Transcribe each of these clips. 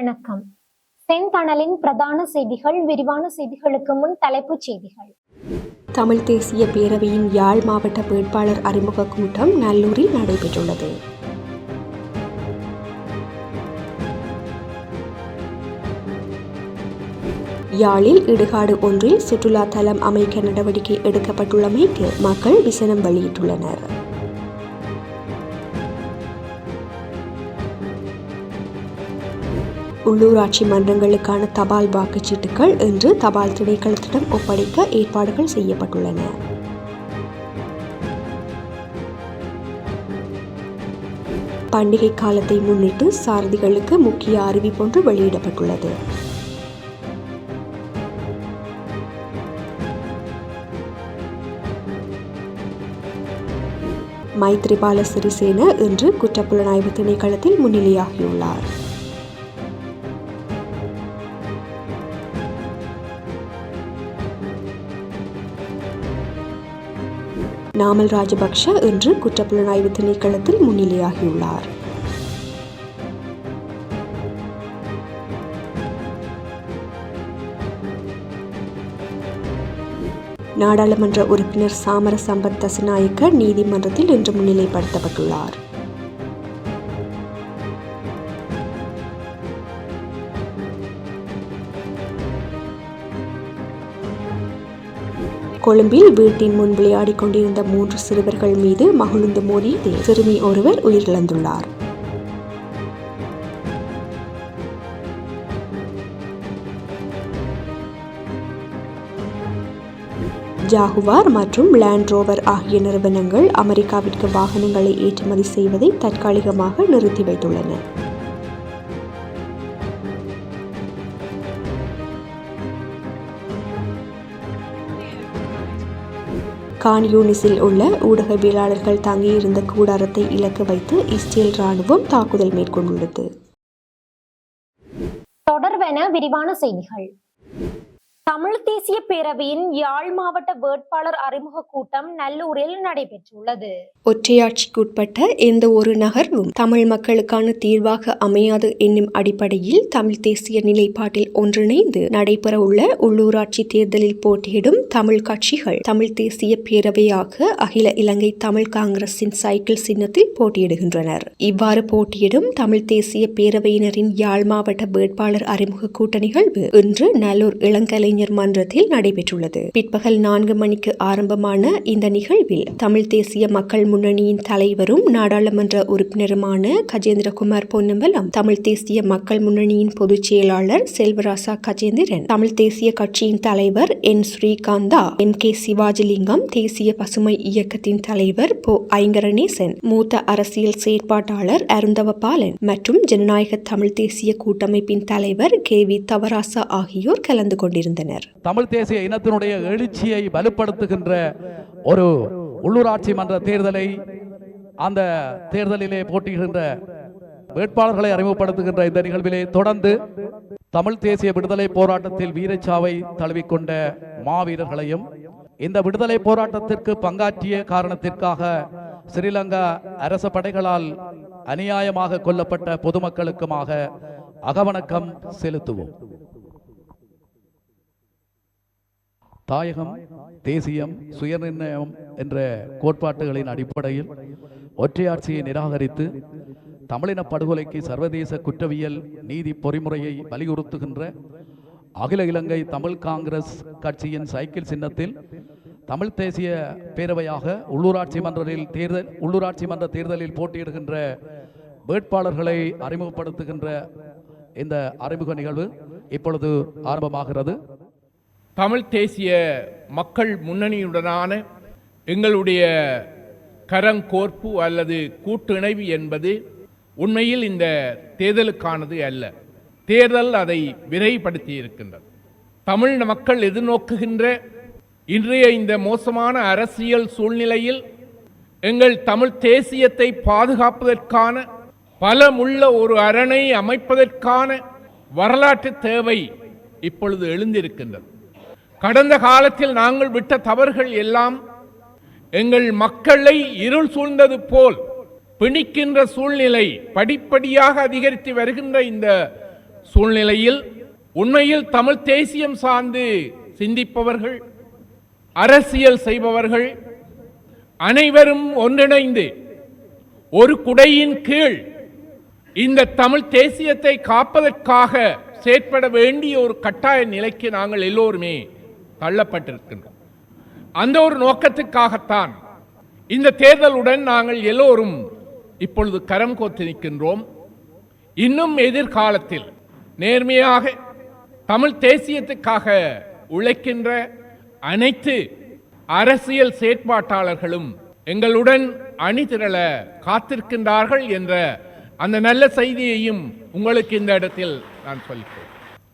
வணக்கம். செந்தணலின் பிரதான செய்திகள். விரிவான செய்திகளுக்கு முன் தலைப்புச் செய்திகள். தமிழ் தேசிய பேரவையின் யாழ் மாவட்ட வேட்பாளர் அறிமுக கூட்டம் நல்லூரில் நடைபெற்றுள்ளது. யாழில் இடுகாடு ஒன்றில் சுற்றுலா தலம் அமைக்க நடவடிக்கை எடுக்கப்பட்டுள்ளமைக்கு மக்கள் விசனம் வெளியிட்டுள்ளனர். உள்ளூராட்சி மன்றங்களுக்கான தபால் வாக்குச்சீட்டுகள் இன்று தபால் திணைக்களத்திடம் ஒப்படைக்க ஏற்பாடுகள் செய்யப்பட்டுள்ளன. பண்டிகை காலத்தை முன்னிட்டு சாரதிகளுக்கு முக்கிய அறிவிப்பொன்று வெளியிடப்பட்டுள்ளது. மைத்ரிபால சிறிசேன இன்று குற்றப்புலனாய்வு திணைக்களத்தில் முன்னிலையாகியுள்ளார். நாமல் ராஜபக்ஷ இன்று குற்றப்புலனாய்வு திணைக்களத்தில் முன்னிலையாகியுள்ளார். நாடாளுமன்ற உறுப்பினர் சாமர சம்பத் தசநாயக்க நீதிமன்றத்தில் இன்று முன்னிலைப்படுத்தப்பட்டுள்ளார். கொழும்பில் வீட்டின் முன் விளையாடிக் கொண்டிருந்த 3 சிறுவர்கள் மீது மகிழுந்து மோதியதில் சிறுமி ஒருவர் உயிரிழந்துள்ளார். ஜாகுவார் மற்றும் லேண்ட் ரோவர் ஆகிய நிறுவனங்கள் அமெரிக்காவிற்கு வாகனங்களை ஏற்றுமதி செய்வதை தற்காலிகமாக நிறுத்தி வைத்துள்ளன. கான் யூனிஸில் உள்ள ஊடகவியலாளர்கள் தங்கியிருந்த கூடாரத்தை இலக்கு வைத்து இஸ்ரேல் ராணுவம் தாக்குதல் மேற்கொண்டுள்ளது. தொடர்வென விரிவான செய்திகள். தமிழ் தேசிய பேரவையின் யாழ் மாவட்ட வேட்பாளர் அறிமுக கூட்டம் நல்லூரில் நடைபெற்றுள்ளது. ஒற்றையாட்சிக்குட்பட்ட எந்த ஒரு நகர்வும் தமிழ் மக்களுக்கான தீர்வாக அமையாது என்னும் அடிப்படையில் தமிழ் தேசிய நிலைப்பாட்டில் ஒன்றிணைந்து நடைபெறவுள்ள உள்ளூராட்சி தேர்தலில் போட்டியிடும் தமிழ் கட்சிகள் தமிழ் தேசிய பேரவையாக அகில இலங்கை தமிழ் காங்கிரசின் சைக்கிள் சின்னத்தில் போட்டியிடுகின்றனர். இவ்வாறு போட்டியிடும் தமிழ் தேசிய பேரவையினரின் யாழ் மாவட்ட வேட்பாளர் அறிமுக கூட்ட நிகழ்வு இன்று நல்லூர் இளங்கலை மன்றத்தில் நடைபெற்றுள்ளது. பிற்பகல் 4 மணிக்கு ஆரம்பமான இந்த நிகழ்வில் தமிழ் தேசிய மக்கள் முன்னணியின் தலைவரும் நாடாளுமன்ற உறுப்பினருமான கஜேந்திரகுமார் பொன்னம்பலம், தமிழ் தேசிய மக்கள் முன்னணியின் பொதுச் செயலாளர் செல்வராசா கஜேந்திரன், தமிழ் தேசிய கட்சியின் தலைவர் என் ஸ்ரீகாந்தா, MK சிவாஜிலிங்கம், தேசிய பசுமை இயக்கத்தின் தலைவர் பொ ஐங்கரநேசன், மூத்த அரசியல் செயற்பாட்டாளர் அருந்தவபாலன் மற்றும் ஜனநாயக தமிழ் தேசிய கூட்டமைப்பின் தலைவர் KV தவராசா ஆகியோர் கலந்து கொண்டிருந்தனர். தமிழ் தேசிய இனத்தினுடைய எழுச்சியை வலுப்படுத்துகின்ற ஒரு உள்ளூராட்சி மன்ற தேர்தலை, அந்த தேர்தலிலே போட்டியிடுகின்ற வேட்பாளர்களை அறிமுகப்படுத்துகின்ற இந்த நிகழ்விலே தொடர்ந்து தமிழ் தேசிய விடுதலை போராட்டத்தில் வீரச்சாவை தழுவிக்கொண்ட மாவீரர்களையும் இந்த விடுதலை போராட்டத்திற்கு பங்காற்றிய காரணத்திற்காக ஸ்ரீலங்கா அரச படைகளால் அநியாயமாக கொல்லப்பட்ட பொதுமக்களுக்குமாக அகவணக்கம் செலுத்துவோம். தாயகம், தேசியம், சுயநிர்ணயம் என்ற கோட்பாட்டுகளின் அடிப்படையில் ஒற்றையாட்சியை நிராகரித்து தமிழின படுகொலைக்கு சர்வதேச குற்றவியல் நீதி பொறிமுறையை வலியுறுத்துகின்ற அகில இலங்கை தமிழ் காங்கிரஸ் கட்சியின் சைக்கிள் சின்னத்தில் தமிழ் தேசிய பேரவையாக உள்ளூராட்சி மன்ற தேர்தலில் போட்டியிடுகின்ற வேட்பாளர்களை அறிமுகப்படுத்துகின்ற இந்த அறிமுக நிகழ்வு இப்பொழுது ஆரம்பமாகிறது. தமிழ் தேசிய மக்கள் முன்னணியுடனான எங்களுடைய கரங்கோர்ப்பு அல்லது கூட்டிணைவு என்பது உண்மையில் இந்த தேர்தலுக்கானது அல்ல. தேர்தல் அதை விரைவுபடுத்தி இருக்கின்றது. தமிழ் மக்கள் எதிர்நோக்குகின்ற இன்றைய இந்த மோசமான அரசியல் சூழ்நிலையில் எங்கள் தமிழ் தேசியத்தை பாதுகாப்பதற்கான பலமுள்ள ஒரு அரணை அமைப்பதற்கான வரலாற்று தேவை இப்பொழுது எழுந்திருக்கின்றது. கடந்த காலத்தில் நாங்கள் விட்ட தவறுகள் எல்லாம் எங்கள் மக்களை இருள் சூழ்ந்தது போல் பிணிக்கின்ற சூழ்நிலை படிப்படியாக அதிகரித்து வருகின்ற இந்த சூழ்நிலையில் உண்மையில் தமிழ் தேசியம் சார்ந்து சிந்திப்பவர்கள், அரசியல் செய்பவர்கள் அனைவரும் ஒன்றிணைந்து ஒரு குடையின் கீழ் இந்த தமிழ் தேசியத்தை காப்பதற்காக செயற்பட வேண்டிய ஒரு கட்டாய நிலைக்கு நாங்கள் எல்லோருமே தள்ளப்பட்டிருக்கின்றோம். அந்த ஒரு நோக்கத்துக்காகத்தான் இந்த தேர்தலுடன் நாங்கள் எல்லோரும் இப்பொழுது கரம் கோர்த்து நிற்கின்றோம். இன்னும் எதிர்காலத்தில் நேர்மையாக தமிழ் தேசியத்துக்காக உழைக்கின்ற அனைத்து அரசியல் செயற்பாட்டாளர்களும் எங்களுடன் அணிதிரள காத்திருக்கின்றார்கள் என்ற அந்த நல்ல செய்தியையும் உங்களுக்கு இந்த இடத்தில் நான் சொல்கிறேன்.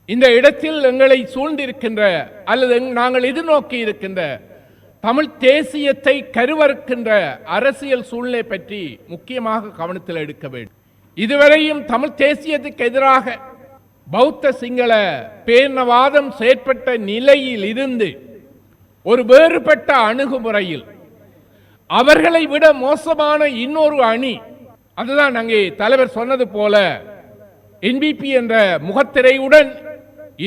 இந்த இடத்தில் எங்களை சூழ்ந்திருக்கின்ற அல்லது நாங்கள் எதிர்நோக்கி இருக்கின்ற தமிழ் தேசியத்தை கருவறுக்கின்ற அரசியல் சூழ்நிலை பற்றி முக்கியமாக கவனத்தில் எடுக்க வேண்டும். இதுவரையும் தமிழ் தேசியத்துக்கு எதிராக பௌத்த சிங்கள பேரினவாதம் செயற்பட்ட நிலையில் இருந்து ஒரு வேறுபட்ட அணுகுமுறையில் அவர்களை விட மோசமான இன்னொரு அணி, அதுதான் அங்கே தலைவர் சொன்னது போல என்பிபி என்ற முகத்திரையுடன்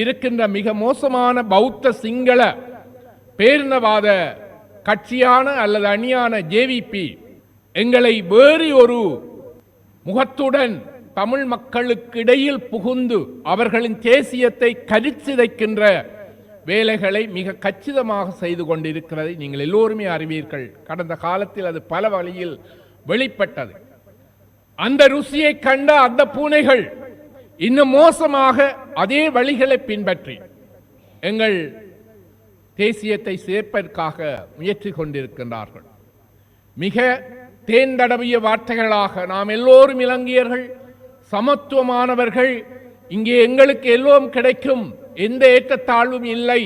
இருக்கின்ற மிக மோசமான பௌத்த சிங்கள பேரினவாத கட்சியான அல்லது அணியான ஜேவிபி எங்களை வேறு ஒரு முகத்துடன் தமிழ் மக்களுக்கு இடையில் புகுந்து அவர்களின் தேசியத்தை கரிச்சிதைக்கின்ற வேலைகளை மிக கச்சிதமாக செய்து கொண்டிருக்கிறதை நீங்கள் எல்லோருமே அறிவீர்கள். கடந்த காலத்தில் அது பல வழியில் வெளிப்பட்டது. அந்த ருசியை கண்ட அந்த பூனைகள் இன்னும் மோசமாக அதே வழிகளை பின்பற்றி எங்கள் தேசியத்தை சேர்ப்பதற்காக முயற்சி கொண்டிருக்கின்றார்கள். மிக தேர்ந்தடவிய வார்த்தைகளாக நாம் எல்லோரும் இலங்கையர்கள், சமத்துவமானவர்கள், இங்கே எங்களுக்கு எல்லோரும் கிடைக்கும், எந்த ஏற்றத்தாழ்வும் இல்லை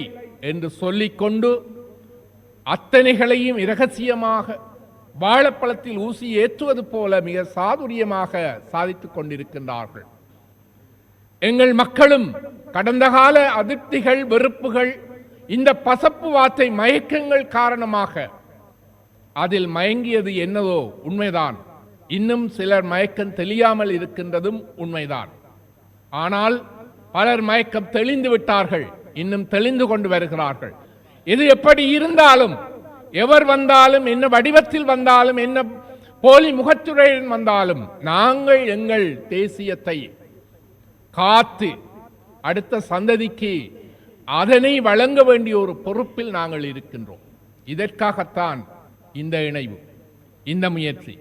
என்று சொல்லிக்கொண்டு அத்தனைகளையும் இரகசியமாக வாழைப்பழத்தில் ஊசி ஏற்றுவது போல மிக சாதுரியமாக சாதித்துக் கொண்டிருக்கின்றார்கள். எங்கள் மக்களும் கடந்த கால அதிருப்திகள், வெறுப்புகள், இந்த பசப்பு வார்த்தை மயக்கங்கள் காரணமாக அதில் மயங்கியது என்னதோ உண்மைதான். இன்னும் சிலர் மயக்கம் தெளியாமல் இருக்கின்றதும் உண்மைதான். ஆனால் பலர் மயக்கம் தெளிந்து விட்டார்கள், இன்னும் தெளிந்து கொண்டு வருகிறார்கள். இது எப்படி இருந்தாலும், எவர் வந்தாலும், என்ன வடிவத்தில் வந்தாலும், என்ன போலி முகத்துறையுடன் வந்தாலும், நாங்கள் எங்கள் தேசியத்தை காத்து அடுத்த சந்ததிக்கு அதனை வழங்க வேண்டிய ஒரு பொறுப்பில் நாங்கள் இருக்கின்றோம். இதற்காகத்தான் இந்த இணைவு, இந்த முயற்சி.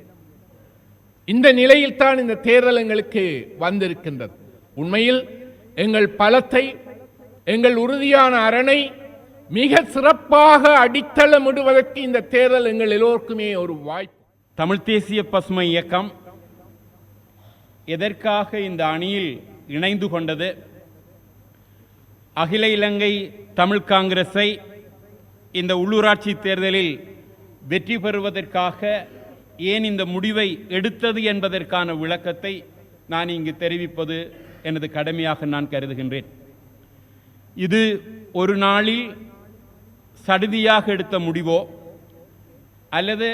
இந்த நிலையில் தான் இந்த தேர்தல் எங்களுக்கு வந்திருக்கின்றது. உண்மையில் எங்கள் பலத்தை, எங்கள் உறுதியான அரணை மிக சிறப்பாக அடித்தளமிடுவதற்கு இந்த தேர்தல் எங்கள் எல்லோருக்குமே ஒரு வாய்ப்பு. தமிழ் தேசிய பசுமை இயக்கம் எதற்காக இந்த அணியில் இணைந்து கொண்டது? அகில இலங்கை தமிழ் காங்கிரஸை இந்த உள்ளூராட்சி தேர்தலில் வெற்றி பெறுவதற்காக ஏன் இந்த முடிவை எடுத்தது என்பதற்கான விளக்கத்தை நான் இங்கு தெரிவிப்பது எனது கடமையாக நான் கருதுகின்றேன். இது ஒரு நாளில் சடுதியாக எடுத்த முடிவோ அல்லது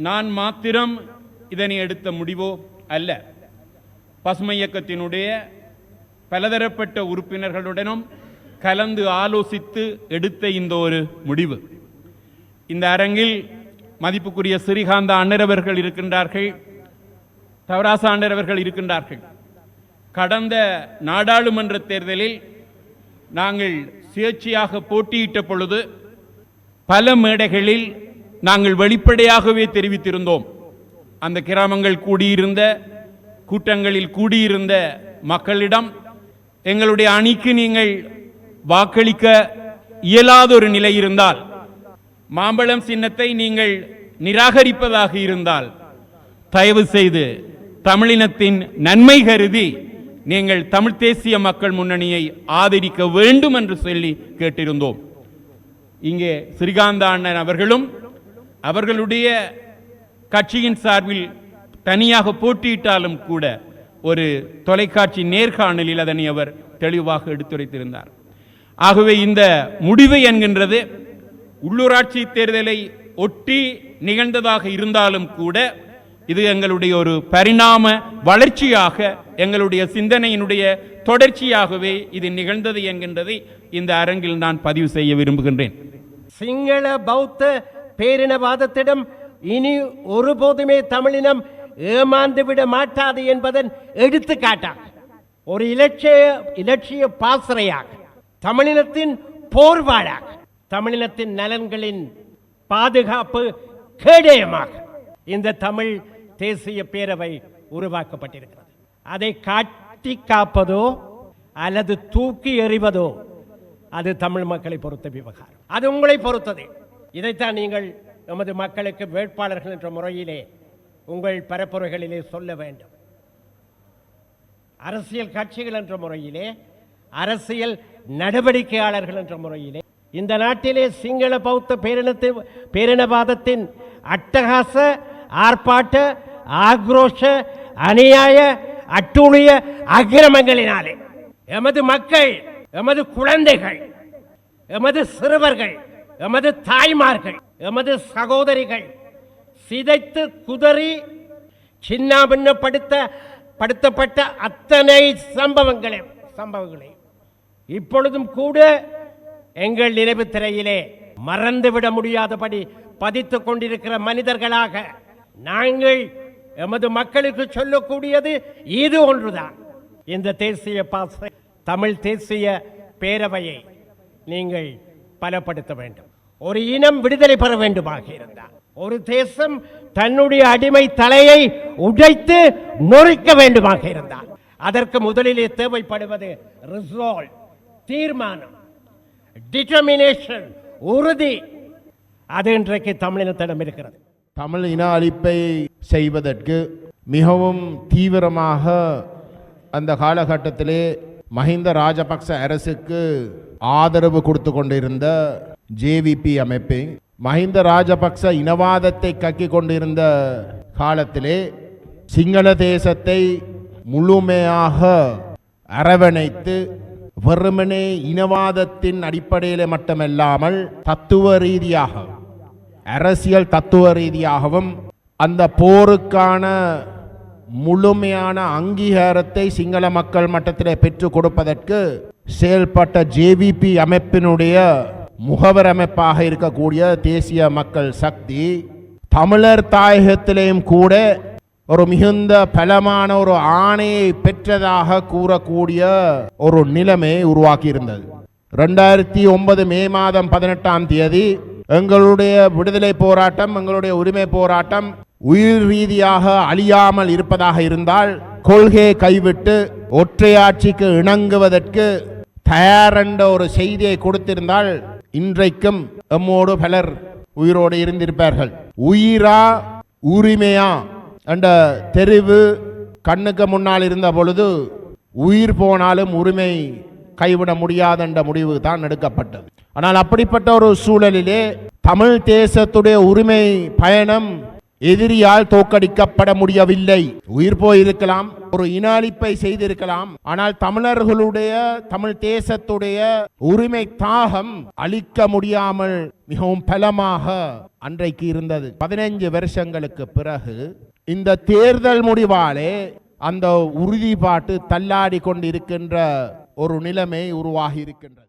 நான் மாத்திரம் இதனை எடுத்த முடிவோ அல்ல. பசுமை இயக்கத்தினுடைய பலதரப்பட்ட உறுப்பினர்களுடனும் கலந்து ஆலோசித்து எடுத்த இந்த ஒரு முடிவு. இந்த அரங்கில் மதிப்புக்குரிய ஸ்ரீகாந்த அண்ணரவர்கள் இருக்கின்றார்கள், தவராச அண்ணரவர்கள் இருக்கின்றார்கள். கடந்த நாடாளுமன்ற தேர்தலில் நாங்கள் சுயேட்சையாக போட்டியிட்ட பொழுது பல மேடைகளில் நாங்கள் வெளிப்படையாகவே தெரிவித்திருந்தோம். அந்த கிராமங்கள் கூடியிருந்த கூட்டங்களில் கூடியிருந்த மக்களிடம் எங்களுடைய அணிக்கு நீங்கள் வாக்களிக்க இயலாத ஒரு நிலை இருந்தால், மாம்பழம் சின்னத்தை நீங்கள் நிராகரிப்பதாக இருந்தால், தயவு செய்து தமிழினத்தின் நன்மை கருதி நீங்கள் தமிழ் தேசிய மக்கள் முன்னணியை ஆதரிக்க வேண்டும் என்று சொல்லி கேட்டிருந்தோம். இங்கே ஸ்ரீகாந்த அண்ணன் அவர்களும் அவர்களுடைய கட்சியின் சார்பில் தனியாக போட்டியிட்டாலும் கூட ஒரு தொலைக்காட்சி நேர்காணலில் அதனை அவர் தெளிவாக எடுத்துரைத்திருந்தார். ஆகவே இந்த முடிவு என்கின்றது உள்ளூராட்சி தேர்தலை ஒட்டி நிகழ்ந்ததாக இருந்தாலும் கூட இது எங்களுடைய ஒரு பரிணாம வளர்ச்சியாக, எங்களுடைய சிந்தனையினுடைய தொடர்ச்சியாகவே இது நிகழ்ந்தது என்கின்றதை இந்த அரங்கில் நான் பதிவு செய்ய விரும்புகின்றேன். சிங்கள பௌத்த பேரினவாதத்திடம் இனி ஒருபோதுமே தமிழினம் ஏமாந்து விட மாட்டாது என்பதன் எடுத்துக்காட்டாக, ஒரு இலட்சிய பாசறையாக, தமிழினத்தின் போர்வாளாக, தமிழினத்தின் நலன்களின் பாதுகாப்பு கேடயமாக இந்த தமிழ் தேசிய பேரவை உருவாக்கப்பட்டிருக்கிறது. அதை காட்டி காப்பதோ அல்லது தூக்கி எறிவதோ அது தமிழ் மக்களை பொறுத்த விவகாரம். அது உங்களை பொறுத்தது. இதைத்தான் நீங்கள் நமது மக்களுக்கு வேட்பாளர்கள் என்ற முறையிலே உங்கள் பரப்புரைகளிலே சொல்ல வேண்டும். அரசியல் கட்சிகள் என்ற முறையிலே, அரசியல் நடவடிக்கையாளர்கள் என்ற முறையிலே இந்த நாட்டிலே சிங்கள பௌத்த பேரினவாதத்தின் அட்டகாச, ஆர்ப்பாட்ட, ஆக்ரோஷ, அநியாய, அட்டூழிய அக்கிரமங்களினாலே எமது மக்கள், எமது குழந்தைகள், எமது சிறுவர்கள், எமது தாய்மார்கள், எமது சகோதரிகள் சிதைத்து குதறி சின்னாபின்னப்படுத்தப்பட்ட அத்தனை சம்பவங்களை இப்பொழுதும் கூட எங்கள் நினைவு திரையிலே மறந்துவிட முடியாதபடி பதித்துக் கொண்டிருக்கிற மனிதர்களாக நாங்கள் எமது மக்களுக்கு சொல்லக்கூடியது இது ஒன்றுதான். இந்த தேசிய தமிழ் தேசிய பேரவையை நீங்கள் பலப்படுத்த வேண்டும். ஒரு இனம் விடுதலை பெற வேண்டுமாக இருந்தால், ஒரு தேசம் தன்னுடைய அடிமை தலையை உடைத்து நொறுக்க வேண்டுமாக இருந்தால், அதற்கு முதலிலே தேவைப்படுவது ரிசால்வ், தீர்மானம், டிட்டர்மினேஷன், உறுதி. அது இன்றைக்கு தமிழினத்திடம் இருக்கிறது. தமிழ் இன அழிப்பை செய்வதற்கு மிகவும் தீவிரமாக அந்த காலகட்டத்திலே மஹிந்த ராஜபக்ச அரசுக்கு ஆதரவு கொடுத்து கொண்டிருந்த ஜேவிபி அமைப்பு, மஹிந்த ராஜபக்ச இனவாதத்தை கக்கிக் கொண்டிருந்த காலத்திலே சிங்கள தேசத்தை முழுமையாக அரவணைத்து வெறுமனே இனவாதத்தின் அடிப்படையில் மட்டுமல்லாமல் தத்துவ ரீதியாக, அரசியல் தத்துவ ரீதியாகவும் அந்த போருக்கான முழுமையான அங்கீகாரத்தை சிங்கள மக்கள் மட்டத்திலே பெற்றுக் கொடுப்பதற்கு செயல்பட்ட ஜேவிபி அமைப்பினுடைய முகவர் அமைப்பாக இருக்கக்கூடிய தேசிய மக்கள் சக்தி தமிழர் தாயகத்திலேயும் கூட ஒரு மிகுந்த பலமான ஒரு ஆணையை பெற்றதாக கூறக்கூடிய ஒரு நிலைமை உருவாக்கி இருந்தது. 2009 மே மாதம் 18ஆம் தேதி எங்களுடைய விடுதலை போராட்டம், எங்களுடைய உரிமை போராட்டம் உயிர் ரீதியாக அழியாமல் இருப்பதாக இருந்தால், கொள்கையை கைவிட்டு ஒற்றையாட்சிக்கு இணங்குவதற்கு தயார் என்ற ஒரு செய்தியை கொடுத்திருந்தால் இன்றைக்கும் எம்மோடு பலர் உயிரோடு இருந்திருப்பார்கள். உயிரா உரிமையா என்ற தெரிவு கண்ணுக்கு முன்னால் இருந்த பொழுது உயிர் போனாலும் உரிமை கைவிட முடியாது என்ற முடிவு தான் எடுக்கப்பட்டது. ஆனால் அப்படிப்பட்ட ஒரு சூழலிலே தமிழ் தேசத்துடைய உரிமை பயணம் எதிரியால் தோற்கடிக்கப்பட முடியவில்லை. உயிர் போயிருக்கலாம், ஒரு இன அழிப்பை செய்திருக்கலாம், ஆனால் தமிழர்களுடைய, தமிழ் தேசத்துடைய உரிமை தாகம் அழிக்க முடியாமல் மிகவும் பலமாக அன்றைக்கு இருந்தது. 15 வருஷங்களுக்கு பிறகு இந்த தேர்தல் முடிவாலே அந்த உறுதிப்பாட்டு தள்ளாடி கொண்டிருக்கின்ற ஒரு நிலைமை உருவாகி இருக்கின்றது.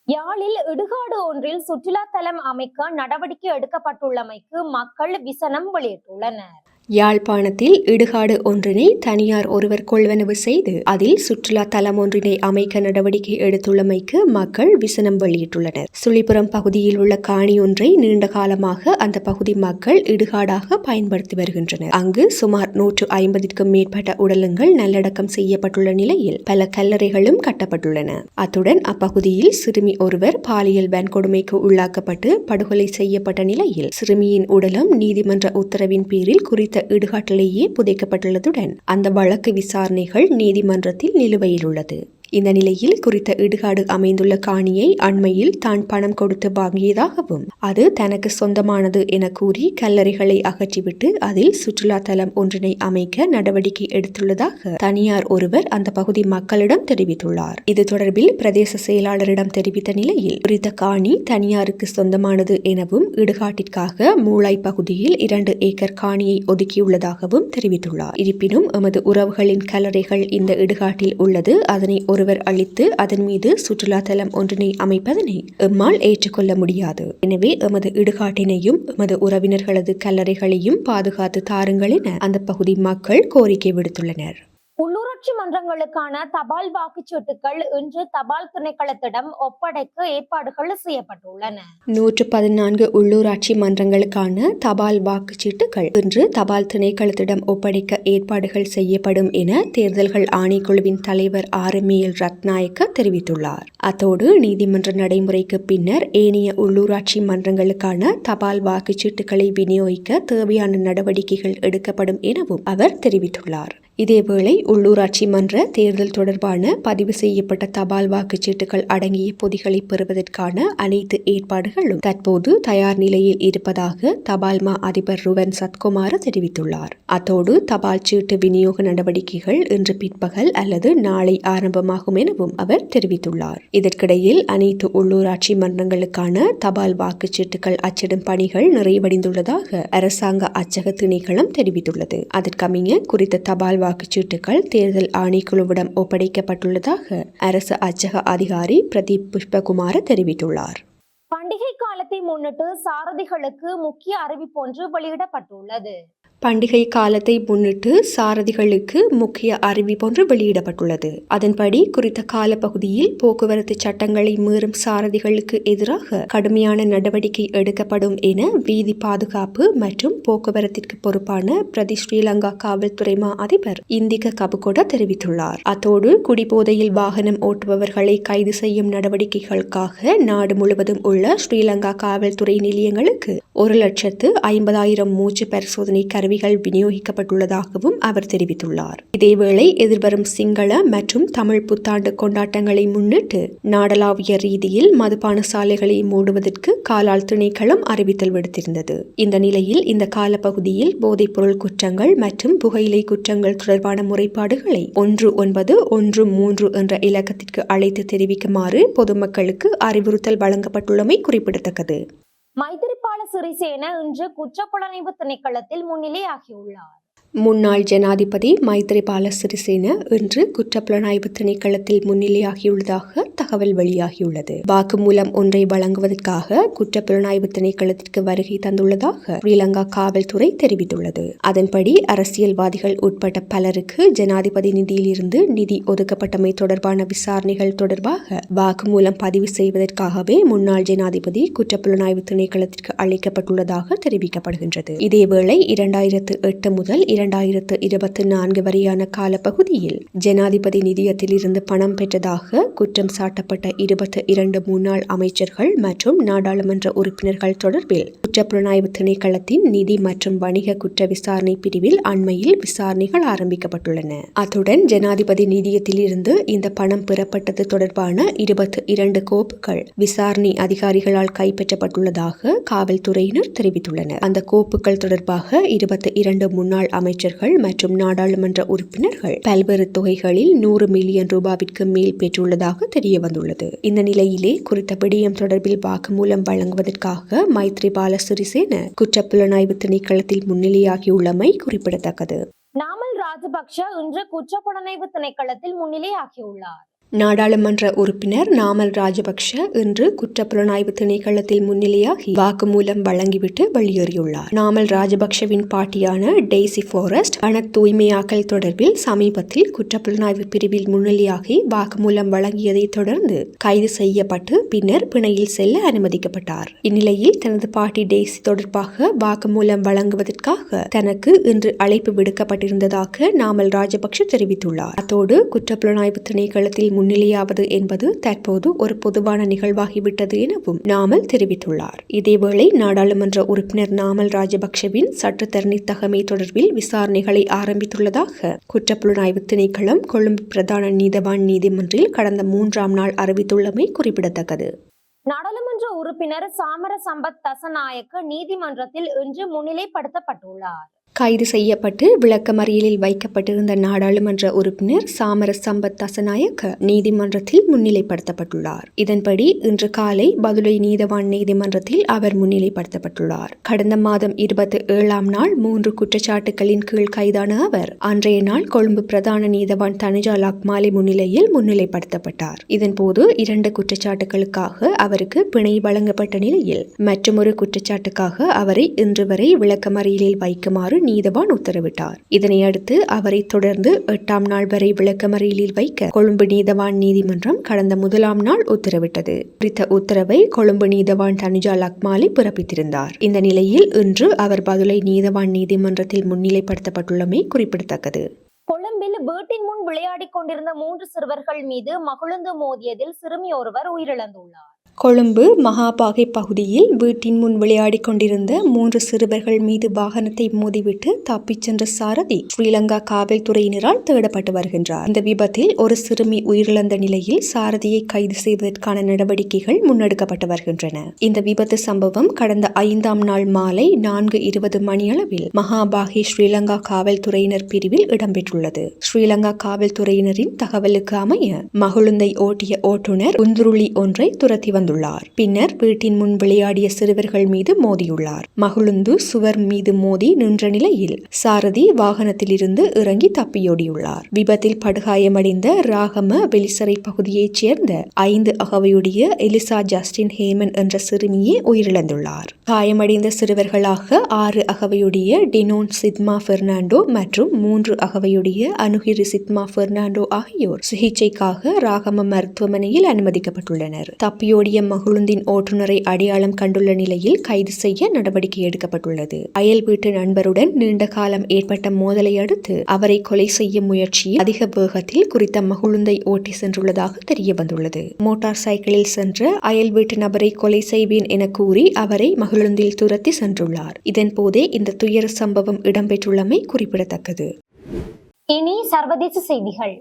யாழில் இடுகாடு ஒன்றில் சுற்றுலா தலம் அமைக்க நடவடிக்கை எடுக்கப்பட்டுள்ளமைக்கு மக்கள் விசனம் வெளியிட்டுள்ளனர். யாழ்ப்பாணத்தில் இடுகாடு ஒன்றினை தனியார் ஒருவர் கொள்வனவு செய்து அதில் சுற்றுலா தலம் ஒன்றினை அமைக்க நடவடிக்கை எடுத்துள்ளமைக்கு மக்கள் விசனம் வெளியிட்டுள்ளனர். சுழிபுரம் பகுதியில் உள்ள காணி ஒன்றை நீண்ட காலமாக அந்த பகுதி மக்கள் இடுகாடாக பயன்படுத்தி வருகின்றனர். அங்கு சுமார் 150க்கும் மேற்பட்ட உடலங்கள் நல்லடக்கம் செய்யப்பட்டுள்ள நிலையில் பல கல்லறைகளும் கட்டப்பட்டுள்ளன. அத்துடன் அப்பகுதியில் சிறுமி ஒருவர் பாலியல் வன்கொடுமைக்கு உள்ளாக்கப்பட்டு படுகொலை செய்யப்பட்ட நிலையில் சிறுமியின் உடலும் நீதிமன்ற உத்தரவின் பேரில் குறித்த இடுகாட்டிலேயே புதைக்கப்பட்டுள்ளதுடன் அந்த வழக்கு விசாரணைகள் நீதிமன்றத்தில் நிலுவையில் உள்ளது. இந்த நிலையில் குறித்த இடுகாடு அமைந்துள்ள காணியை அண்மையில் தான் பணம் கொடுத்து வாங்கியதாகவும் அது தனக்கு சொந்தமானது என கூறி கல்லறைகளை அகற்றிவிட்டு அதில் சுற்றுலா தலம் ஒன்றினை அமைக்க நடவடிக்கை எடுத்துள்ளதாக தனியார் ஒருவர் அந்த பகுதி மக்களிடம் தெரிவித்துள்ளார். இது தொடர்பில் பிரதேச செயலாளரிடம் தெரிவித்த நிலையில் குறித்த காணி தனியாருக்கு சொந்தமானது எனவும் இடுகாட்டிற்காக மூளாய் பகுதியில் 2 ஏக்கர் காணியை ஒதுக்கியுள்ளதாகவும் தெரிவித்துள்ளார். இருப்பினும் எமது உறவுகளின் கல்லறைகள் இந்த இடுகாட்டில் உள்ளது, அதனை ஒருவர் அளித்து அதன் மீது சுற்றுலா தலம் ஒன்றினை அமைப்பதனை எம்மால் ஏற்றுக்கொள்ள முடியாது. எனவே எமது இடுகாட்டினையும் எமது உறவினர்களது கல்லறைகளையும் பாதுகாத்து தாருங்கள் என அந்த பகுதி மக்கள் கோரிக்கை விடுத்துள்ளனர். உள்ளூராட்சி மன்றங்களுக்கான தபால் வாக்குச்சீட்டுகள் இன்று தபால் திணைக்களத்திடம் ஒப்படைக்க ஏற்பாடுகள் செய்யப்பட்டுள்ளன. 114 உள்ளூராட்சி மன்றங்களுக்கான தபால் வாக்குச்சீட்டுகள் இன்று தபால் திணைக்களத்திடம் ஒப்படைக்க ஏற்பாடுகள் செய்யப்படும் என தேர்தல்கள் ஆணைக்குழுவின் தலைவர் ஆர்எம்ஏஎல் ரத்நாயக்க தெரிவித்துள்ளார். அத்தோடு நீதிமன்ற நடைமுறைக்கு பின்னர் ஏனைய உள்ளூராட்சி மன்றங்களுக்கான தபால் வாக்குச்சீட்டுகளை விநியோகிக்க தேவையான நடவடிக்கைகள் எடுக்கப்படும் எனவும் அவர் தெரிவித்துள்ளார். இதேவேளை உள்ளூராட்சி மன்ற தேர்தல் தொடர்பான பதிவு செய்யப்பட்ட தபால் வாக்குச்சீட்டுகள் அடங்கிய பொதிகளை பெறுவதற்கான அனைத்து ஏற்பாடுகளும் தற்போது தயார் நிலையில் இருப்பதாக தபால்மா அதிபர் ருவன் சத்குமார தெரிவித்துள்ளார். அத்தோடு தபால் சீட்டு விநியோக நடவடிக்கைகள் இன்று பிற்பகல் அல்லது நாளை ஆரம்பமாகும் எனவும் அவர் தெரிவித்துள்ளார். இதற்கிடையில் அனைத்து உள்ளூராட்சி மன்றங்களுக்கான தபால் வாக்குச்சீட்டுகள் அச்சிடும் பணிகள் நிறைவடைந்துள்ளதாக அரசாங்க அச்சக திணைக்களம் தெரிவித்துள்ளது. அதற்கமைய குறித்த தபால் வாக்குச்சீட்டுகள் தேர்தல் ஆணைக்குழுவிடம் ஒப்படைக்கப்பட்டுள்ளதாக அரசு அச்சக அதிகாரி பிரதீப் புஷ்பகுமார தெரிவித்துள்ளார். பண்டிகை காலத்தை முன்னிட்டு சாரதிகளுக்கு முக்கிய அறிவிப்பு ஒன்று வெளியிடப்பட்டுள்ளது. பண்டிகை காலத்தை முன்னிட்டு சாரதிகளுக்கு முக்கிய அறிவிப்பொன்று வெளியிடப்பட்டுள்ளது. அதன்படி குறித்த காலப்பகுதியில் போக்குவரத்து சட்டங்களை மீறும் சாரதிகளுக்கு எதிராக கடுமையான நடவடிக்கை எடுக்கப்படும் என வீதி பாதுகாப்பு மற்றும் போக்குவரத்திற்கு பொறுப்பான பிரதி ஸ்ரீலங்கா காவல்துறை மா அதிபர் இந்திக கபுகொட தெரிவித்துள்ளார். அத்தோடு குடிபோதையில் வாகனம் ஓட்டுபவர்களை கைது செய்யும் நடவடிக்கைகளுக்காக நாடு முழுவதும் உள்ள ஸ்ரீலங்கா காவல்துறை நிலையங்களுக்கு 1,50,000 மூச்சு பரிசோதனை கருவிகள் விநியோகிக்கப்பட்டுள்ளதாகவும் அவர் தெரிவித்துள்ளார். இதேவேளை எதிர்வரும் சிங்கள மற்றும் தமிழ் புத்தாண்டு கொண்டாட்டங்களை முன்னிட்டு நாடளாவிய ரீதியில் மதுபான சாலைகளை மூடுவதற்கு காலால் திணைக்களம் அறிவித்தல் விடுத்திருந்தது. இந்த நிலையில் இந்த காலப்பகுதியில் போதைப் பொருள் குற்றங்கள் மற்றும் புகையிலை குற்றங்கள் தொடர்பான முறைப்பாடுகளை 1913 என்ற இலக்கத்திற்கு அழைத்து தெரிவிக்குமாறு பொதுமக்களுக்கு அறிவுறுத்தல் வழங்கப்பட்டுள்ளமை குறிப்பிடத்தக்கது. மைத்திரிபால சிறிசேன இன்று குற்றப்புலனாய்வு திணைக்களத்தில் முன்னிலையாகியுள்ளார். முன்னாள் ஜனாதிபதி மைத்திரிபால சிறிசேன இன்று குற்றப்புலனாய்வு திணைக்களத்தில் முன்னிலையாகியுள்ளதாக தகவல் வெளியாகியுள்ளது. வாக்குமூலம் ஒன்றை வழங்குவதற்காக குற்றப்புலனாய்வு திணைக்களத்திற்கு வருகை தந்துள்ளதாக ஸ்ரீலங்கா காவல்துறை தெரிவித்துள்ளது. அதன்படி அரசியல்வாதிகள் உட்பட்ட பலருக்கு ஜனாதிபதி நிதியிலிருந்து நிதி ஒதுக்கப்பட்டமை தொடர்பான விசாரணைகள் தொடர்பாக வாக்குமூலம் பதிவு செய்வதற்காகவே முன்னாள் ஜனாதிபதி குற்றப்புலனாய்வு திணைக்களத்திற்கு அழைக்கப்பட்டுள்ளதாக தெரிவிக்கப்படுகின்றது. இதேவேளை 2008 முதல் 2024 வரையான காலப்பகுதியில் ஜனாதிபதி நிதியத்திலிருந்து பணம் பெற்றதாக குற்றம் சாட்டப்பட்ட 22 முன்னாள் அமைச்சர்கள் மற்றும் நாடாளுமன்ற உறுப்பினர்கள் தொடர்பில் குற்றப்புலனாய்வு திணைக்களத்தின் நிதி மற்றும் வணிக குற்ற விசாரணை பிரிவில் அண்மையில் விசாரணைகள் ஆரம்பிக்கப்பட்டுள்ளன. அத்துடன் ஜனாதிபதி நிதியத்திலிருந்து இந்த பணம் பெறப்பட்டது தொடர்பான 22 கோப்புகள் விசாரணை அதிகாரிகளால் கைப்பற்றப்பட்டுள்ளதாக காவல்துறையினர் தெரிவித்துள்ளனர். அந்த கோப்புகள் தொடர்பாக 22 முன்னாள் அமைச்சர்கள் மற்றும் நாடாளுமன்ற உறுப்பினர்கள் பல்வேறு தொகைகளில் 100 மில்லியன் ரூபாவிற்கு மேல் பெற்றுள்ளதாக தெரிய வந்துள்ளது. இந்த நிலையிலே குறித்த விடயம் தொடர்பில் வாக்குமூலம் வழங்குவதற்காக மைத்திரிபால சிறிசேன குற்றப்புலனாய்வு திணைக்களத்தில் முன்னிலையாகியுள்ளமை குறிப்பிடத்தக்கது. நாமல் ராஜபக்ஷ இன்று குற்றப்புலனாய்வு திணைக்களத்தில் முன்னிலையாகியுள்ளார். நாடாளுமன்ற உறுப்பினர் நாமல் ராஜபக்ஷ இன்று குற்றப்புலனாய்வு திணைக்களத்தில் முன்னிலையாகி வாக்குமூலம் வழங்கிவிட்டு வெளியேறியுள்ளார். நாமல் ராஜபக்ஷவின் பாட்டியான டெய்சி ஃபாரஸ்ட் வன தூய்மையாக்கல் தொடர்பில் சமீபத்தில் குற்றப்புலனாய்வு பிரிவில் முன்னிலையாகி வாக்குமூலம் வழங்கியதை தொடர்ந்து கைது செய்யப்பட்டு பின்னர் பிணையில் செல்ல அனுமதிக்கப்பட்டார். இந்நிலையில் தனது பாட்டி டெய்சி தொடர்பாக வாக்குமூலம் வழங்குவதற்காக தனக்கு இன்று அழைப்பு விடுக்கப்பட்டிருந்ததாக நாமல் ராஜபக்ஷ தெரிவித்துள்ளார். அத்தோடு குற்றப்புலனாய்வு திணைக்களத்தில் முன்னிலையாவது என்பது தற்போது ஒரு பொதுவான நிகழ்வாகிவிட்டது எனவும் நாமல் தெரிவித்துள்ளார். இதேவேளை நாடாளுமன்ற உறுப்பினர் நாமல் ராஜபக்ஷவின் சட்டத்தரணி தகமை தொடர்பில் விசாரணைகளை ஆரம்பித்துள்ளதாக குற்றப்புலனாய்வு திணைக்களம் கொழும்பு பிரதான நீதவான் நீதிமன்றில் கடந்த 3ஆம் நாள் அறிவித்துள்ளமை குறிப்பிடத்தக்கது. நாடாளுமன்ற உறுப்பினர் சாமர சம்பத் தசநாயக்க நீதிமன்றத்தில் இன்று முன்னிலைப்படுத்தப்பட்டுள்ளார். கைது செய்யப்பட்டு விளக்கமறியலில் வைக்கப்பட்டிருந்த நாடாளுமன்ற உறுப்பினர் சாமர சம்பத் தசநாயக்க நீதிமன்றத்தில் முன்னிலைப்படுத்தப்பட்டுள்ளார். இதன்படி இன்று காலை பதுளை நீதவான் நீதிமன்றத்தில் அவர் முன்னிலைப்படுத்தப்பட்டுள்ளார். கடந்த மாதம் 27ஆம் நாள் 3 குற்றச்சாட்டுகளின் கீழ் கைதான அவர் அன்றைய நாள் கொழும்பு பிரதான நீதவான் தனுஜா லாக்மாலி முன்னிலையில் முன்னிலைப்படுத்தப்பட்டார். இதன்போது 2 குற்றச்சாட்டுகளுக்காக அவருக்கு பிணை வழங்கப்பட்ட நிலையில் மற்றொரு குற்றச்சாட்டுக்காக அவரை இன்று வரை விளக்கமறியலில் வைக்குமாறு நீதவான் உத்தரவிட்டார். இதனையடுத்து அவரை தொடர்ந்து 8ஆம் நாள் வரை விளக்கமறியலில் வைக்க கொழும்பு நீதவான் நீதிமன்றம் கடந்த 1ஆம் நாள் உத்தரவிட்டது. குறித்த உத்தரவை கொழும்பு நீதவான் தனுஜா லக்மாலி பிறப்பித்திருந்தார். இந்த நிலையில் இன்று அவர் பதுளை நீதவான் நீதிமன்றத்தில் முன்னிலைப்படுத்தப்பட்டுள்ளமை குறிப்பிடத்தக்கது. கொழும்பில் வீட்டின் முன் விளையாடிக் கொண்டிருந்த 3 சிறுவர்கள் மீது மகிழுந்து மோதியதில் சிறுமி ஒருவர் உயிரிழந்துள்ளார். கொழும்பு மகாபாகை பகுதியில் வீட்டின் முன் விளையாடிக் கொண்டிருந்த 3 சிறுவர்கள் மீது வாகனத்தை மோதிவிட்டு தப்பிச் சென்ற சாரதி ஸ்ரீலங்கா காவல்துறையினரால் தேடப்பட்டு வருகின்றார். இந்த விபத்தில் ஒரு சிறுமி உயிரிழந்த நிலையில் சாரதியை கைது செய்வதற்கான நடவடிக்கைகள் முன்னெடுக்கப்பட்டு வருகின்றன. இந்த விபத்து சம்பவம் கடந்த 5ஆம் நாள் மாலை 4:20 மணியளவில் மகாபாகை ஸ்ரீலங்கா காவல்துறையினர் பிரிவில் இடம்பெற்றுள்ளது. ஸ்ரீலங்கா காவல்துறையினரின் தகவலுக்கு அமைய மகிழுந்தை ஓட்டிய ஓட்டுநர் உந்துருளி ஒன்றை துரத்தி வந்துள்ளார். பின்னர் வீட்டின் முன் விளையாடிய சிறுவர்கள் மீது மோதியுள்ளார். மகிழுந்து சுவர் மீது மோதி நின்ற நிலையில் சாரதி வாகனத்திலிருந்து இறங்கி தப்பியோடியுள்ளார். விபத்தில் படுகாயமடைந்த ராகம வெளிசரை பகுதியைச் சேர்ந்த 5 அகவையுடைய எலிசா ஜஸ்டின் ஹேமன் என்ற சிறுமியே உயிரிழந்துள்ளார். காயமடைந்த சிறுவர்களாக 6 அகவையுடைய டினோன் சித்மா பெர்னாண்டோ மற்றும் 3 அகவையுடைய அனுகிரி சித்மா பெர்னாண்டோ ஆகியோர் சிகிச்சைக்காக ராகம மருத்துவமனையில் அனுமதிக்கப்பட்டுள்ளனர். தப்பியோடிய மகிழுந்தின் ஓட்டுநரை அடையாளம் கண்டுள்ள நிலையில் கைது செய்ய நடவடிக்கை எடுக்கப்பட்டுள்ளது. அயல் வீட்டு நண்பருடன் நீண்ட காலம் ஏற்பட்ட மோதலை அடுத்து அவரை கொலை செய்யும் முயற்சி அதிக வேகத்தில் குறித்த மகிழுந்தை ஓட்டி சென்றுள்ளதாக தெரிய வந்துள்ளது. மோட்டார் சைக்கிளில் சென்ற அயல் வீட்டு நபரை கொலை செய்வேன் என கூறி அவரை மகிழுந்தில் துரத்தி சென்றுள்ளார். இதன் போதே இந்த துயர சம்பவம் இடம்பெற்றுள்ளமை குறிப்பிடத்தக்கது. இனி சர்வதேச செய்திகள்.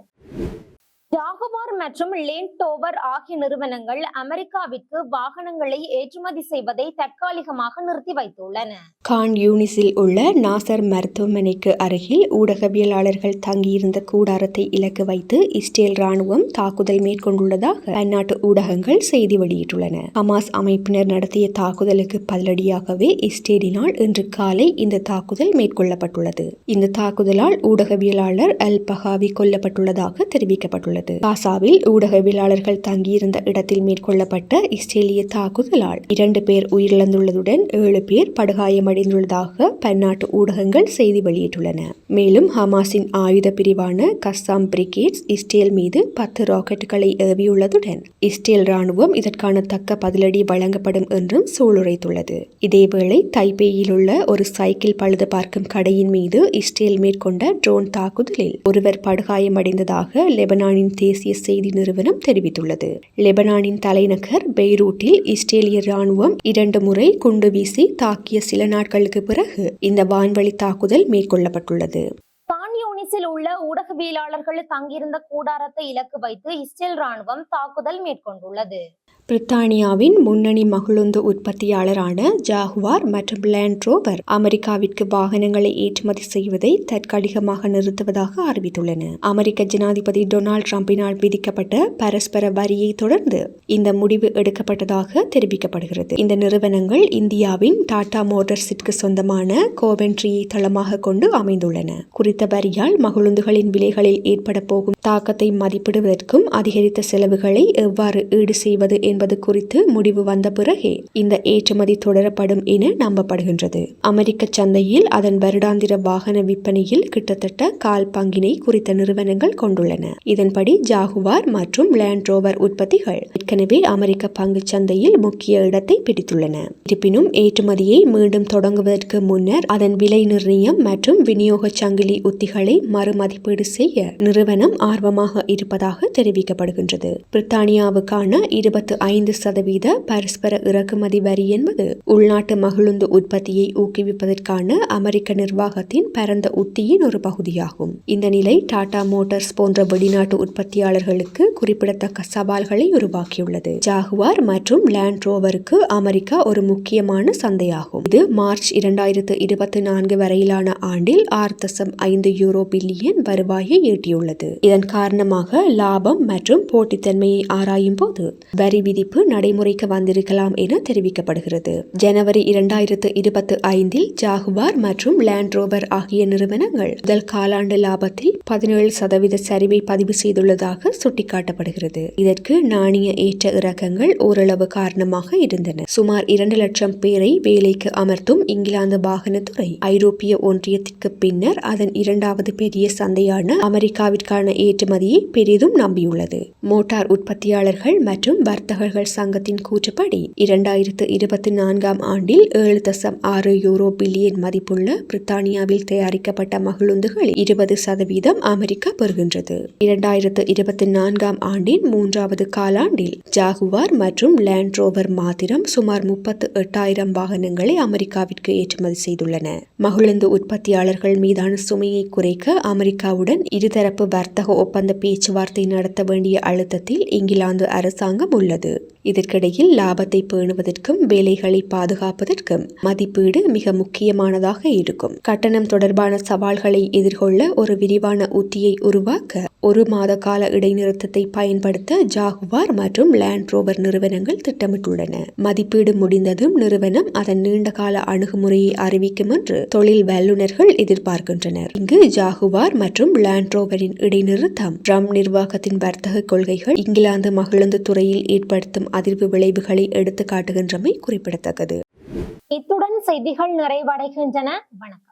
ஜாகுவார் மற்றும் லேண்ட் ரோவர் ஆகிய நிறுவனங்கள் அமெரிக்காவிற்கு வாகனங்களை ஏற்றுமதி செய்வதை தற்காலிகமாக நிறுத்தி வைத்துள்ளன. கான் யூனிஸில் உள்ள நாசர் மருத்துவமனைக்கு அருகில் ஊடகவியலாளர்கள் தங்கியிருந்த கூடாரத்தை இலக்கு வைத்து இஸ்ரேல் ராணுவம் தாக்குதல் மேற்கொண்டுள்ளதாக அந்நாட்டு ஊடகங்கள் செய்தி வெளியிட்டுள்ளன. ஹமாஸ் அமைப்பினர் நடத்திய தாக்குதலுக்கு பதிலடியாகவே இஸ்ரேலினால் இன்று காலை இந்த தாக்குதல் மேற்கொள்ளப்பட்டுள்ளது. இந்த தாக்குதலால் ஊடகவியலாளர் அல் பஹாவி கொல்லப்பட்டுள்ளதாக தெரிவிக்கப்பட்டுள்ளது. காசாவில் ஊடகவியலாளர்கள் தங்கியிருந்த இடத்தில் மேற்கொள்ளப்பட்ட இஸ்ரேலிய தாக்குதலால் 2 பேர் உயிரிழந்துள்ளதுடன் 7 பேர் படுகாயமடைந்துள்ளதாக பன்னாட்டு ஊடகங்கள் செய்தி வெளியிட்டுள்ளன. மேலும் ஹமாஸின் ஆயுத பிரிவான கஸ்ஸாம் பிரிகேட்ஸ் இஸ்ரேல் மீது 10 ராக்கெட்டுகளை ஏவியுள்ளதுடன் இஸ்ரேல் ராணுவம் இதற்கான தக்க பதிலடி வழங்கப்படும் என்றும் சூளுரைத்துள்ளது. இதேவேளை தைபேயில் உள்ள ஒரு சைக்கிள் பழுது பார்க்கும் கடையின் மீது இஸ்ரேல் மேற்கொண்ட ட்ரோன் தாக்குதலில் ஒருவர் படுகாயமடைந்ததாக லெபனானின் தேசிய செய்தி நிறுவனம் தெரிவித்துள்ளது. லெபனானின் தலைநகர் பெய்ரூட்டில் இஸ்ரேலிய ராணுவம் 2 முறை குண்டு வீசி தாக்கிய சில நாட்களுக்கு பிறகு இந்த வான்வழி தாக்குதல் மேற்கொள்ளப்பட்டுள்ளது. கான் யூனிஸில் உள்ள ஊடகவியலாளர்கள் தங்கியிருந்த கூடாரத்தை இலக்கு வைத்து இஸ்ரேல் ராணுவம் தாக்குதல் மேற்கொண்டுள்ளது. பிரித்தானியாவின் முன்னணி மகிழுந்து உற்பத்தியாளரான ஜாகுவார் மற்றும் லேண்ட் ரோவர் அமெரிக்காவிற்கு வாகனங்களை ஏற்றுமதி செய்வதை தற்காலிகமாக நிறுத்துவதாக அறிவித்துள்ளன. அமெரிக்க ஜனாதிபதி டொனால்ட் ட்ரம்பினால் விதிக்கப்பட்ட பரஸ்பர வரியை தொடர்ந்து இந்த முடிவு எடுக்கப்பட்டதாக தெரிவிக்கப்படுகிறது. இந்த நிறுவனங்கள் இந்தியாவின் டாடா மோட்டார்ஸிற்கு சொந்தமான கோவென்ட்ரியை தளமாக கொண்டு அமைந்துள்ளன. குறித்த வரியால் மகிழுந்துகளின் விலைகளில் ஏற்பட போகும் தாக்கத்தை மதிப்பிடுவதற்கும் அதிகரித்த செலவுகளை எவ்வாறு ஈடு செய்வது என்பது குறித்து முடிவு வந்த பிறகே இந்த ஏற்றுமதி தொடரப்படும் என நம்பப்படுகின்றது. அமெரிக்க சந்தையில் அதன் வருடாந்திர வாகன விற்பனையில் கிட்டத்தட்ட கால் பங்கினை குறித்த நிறுவனங்கள் கொண்டுள்ளன. இதன்படி ஜாகுவார் மற்றும் லேண்ட் ரோவர் உற்பத்திகள் ஏற்கனவே அமெரிக்க பங்கு சந்தையில் முக்கிய இடத்தை பிடித்துள்ளன. இருப்பினும் ஏற்றுமதியை மீண்டும் தொடங்குவதற்கு முன்னர் அதன் விலை நிர்ணயம் மற்றும் விநியோக சங்கிலி உத்திகளை மறுமதிப்பீடு செய்ய நிறுவனம் ஆர்வமாக இருப்பதாக தெரிவிக்கப்படுகின்றது. பிரித்தானியாவுக்கான 25% பரஸ்பர இறக்குமதி வரி என்பது உள்நாட்டு மகிழுந்து உற்பத்தியை ஊக்குவிப்பதற்கான அமெரிக்க நிர்வாகத்தின் பரந்த உத்தியின் ஒரு பகுதியாகும். இந்த நிலை டாடா மோட்டார்ஸ் போன்ற வெளிநாட்டு உற்பத்தியாளர்களுக்கு குறிப்பிடத்தக்க சவால்களை உருவாக்கியுள்ளது. ஜாகுவார் மற்றும் லேண்ட் ரோவருக்கு அமெரிக்கா ஒரு முக்கியமான சந்தையாகும். இது மார்ச் 2024 வரையிலான ஆண்டில் 6.5 பில்லியன் வருவாயை ஈட்டியுள்ளது. இதன் காரணமாக லாபம் மற்றும் போட்டித்தன்மையை ஆராயும் போது வரி விதிப்பு நடைமுறைக்கு வந்திருக்கலாம் என தெரிவிக்கப்படுகிறது. ஜனவரி 2025 ஜாகுவார் மற்றும் லேண்ட் ரோவர் ஆகிய நிறுவனங்கள் முதல் காலாண்டு லாபத்தில் 17% சரிவை பதிவு செய்துள்ளதாக சுட்டிக்காட்டப்படுகிறது. இதற்கு நாணய ஏற்ற இறக்கங்கள் ஓரளவு காரணமாக இருந்தன. சுமார் 2 லட்சம் பேரை வேலைக்கு அமர்த்தும் இங்கிலாந்து வாகனத்துறை ஐரோப்பிய ஒன்றியத்திற்கு பின்னர் அதன் இரண்டாவது பெரிய சந்தையான அமெரிக்காவிற்கான ஏற்றுமதியை பெரிதும் நம்பியுள்ளது. மோட்டார் உற்பத்தியாளர்கள் மற்றும் வர்த்தகர்கள் சங்கத்தின் கூற்றுப்படி 2024 ஆண்டில் 7.6 பில்லியன் மதிப்புள்ள பிரித்தானியாவில் தயாரிக்கப்பட்ட மகிழுந்துகளில் 20% அமெரிக்கா பெறுகின்றது. 2024 ஆண்டின் 3வது காலாண்டில் ஜாகுவார் மற்றும் லேண்ட் ரோவர் மாத்திரம் சுமார் 38,000 வாகனங்களை அமெரிக்காவிற்கு ஏற்றுமதி செய்துள்ளன. மகிழுந்து உற்பத்தியாளர்கள் மீதான சுமையை குறைக்க அமெரிக்காவுடன் இருதரப்பு வர்த்தக ஒப்பந்த பேச்சுவார்த்தை நடத்த வேண்டிய அழுத்தத்தில் இங்கிலாந்து அரசாங்கம் உள்ளது. இதற்கிடையில் லாபத்தை பேணுவதற்கும் வேலைகளை பாதுகாப்பதற்கும் மதிப்பீடு மிக முக்கியமானதாக இருக்கும். கட்டணம் தொடர்பான சவால்களை எதிர்கொள்ள ஒரு விரிவான உத்தியை உருவாக்க 1 மாத கால இடைநிறுத்தத்தை பயன்படுத்த ஜாகுவார் மற்றும் லேண்ட் ரோவர் நிறுவனங்கள் திட்டமிட்டுள்ளன. மதிப்பீடு முடிந்ததும் நிறுவனம் அதன் நீண்டகால அணுகுமுறையை அறிவிக்கும் என்று தொழில் வல்லுநர்கள் எதிர்பார்க்கின்றனர். இங்கு ஜாகுவார் மற்றும் லேண்ட் ரோவரின் இடைநிறுத்தம் ட்ரம்ப் நிர்வாகத்தின் வர்த்தக கொள்கைகள் இங்கிலாந்து மகிழுந்து துறையில் ஏற்படுத்தும் அதிர்வு விளைவுகளை எடுத்து காட்டுகின்றமை குறிப்பிடத்தக்கது. இத்துடன் செய்திகள் நிறைவடைகின்றன. வணக்கம்.